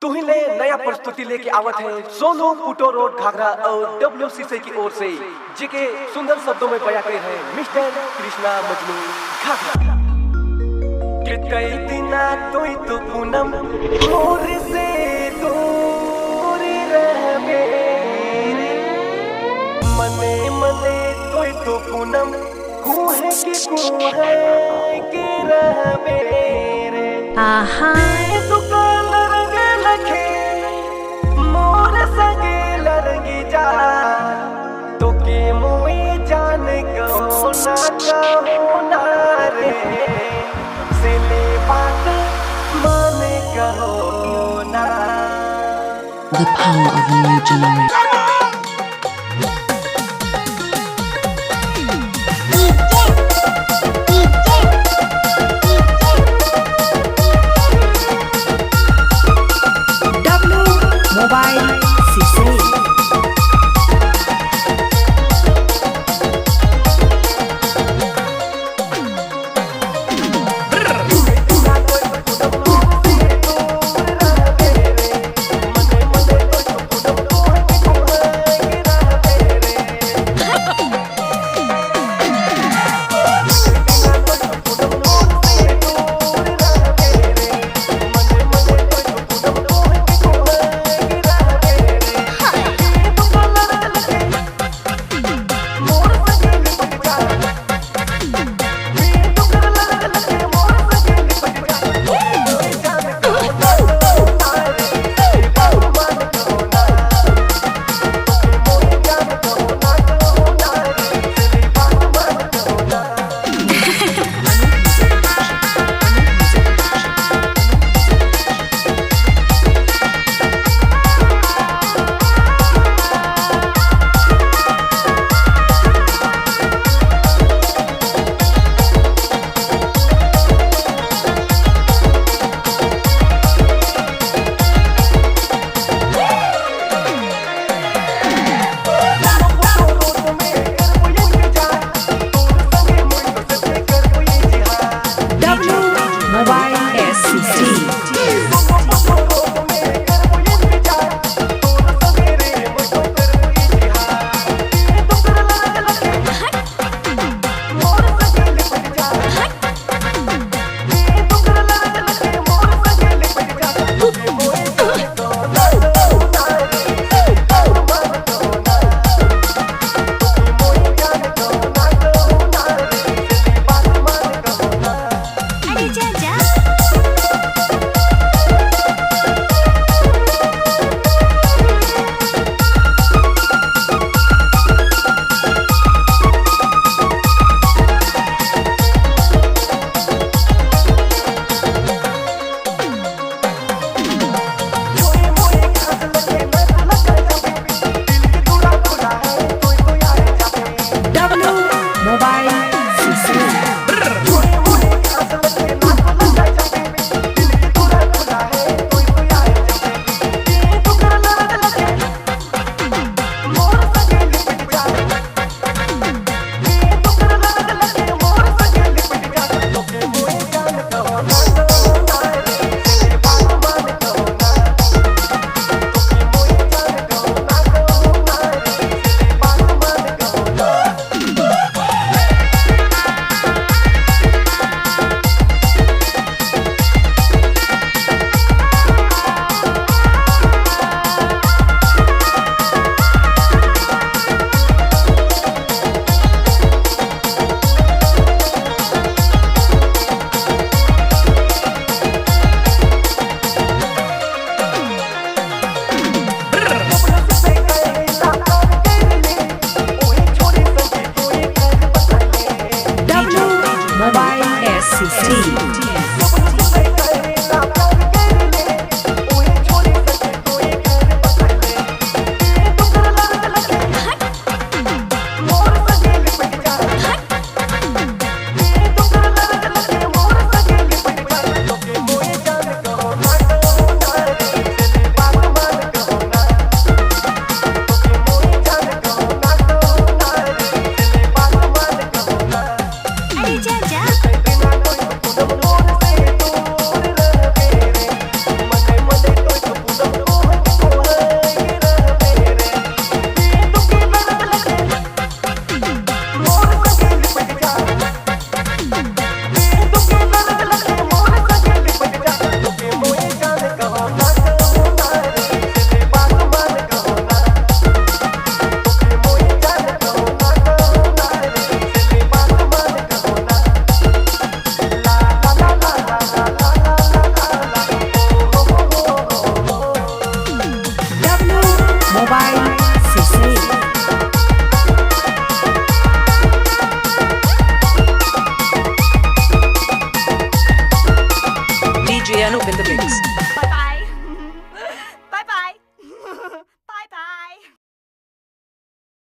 तुहिले नया प्रस्तुति लेके आवत है सोनू पुटो रोड घाघरा और डब्ल्यू सिसई की ओर से, जिके सुंदर शब्दों में बयां कर है मिस्टर कृष्णा मजनू घाघरा। के कई दिना तोई तो पूनम दूर से दूर रह मेरे मने मने तोई तो पूनम कुहे के रह मेरे आहा जा तो के मुई जान कहो ना रे सिले बात मान कहो ना। The power of a new generation. DABLU Mobile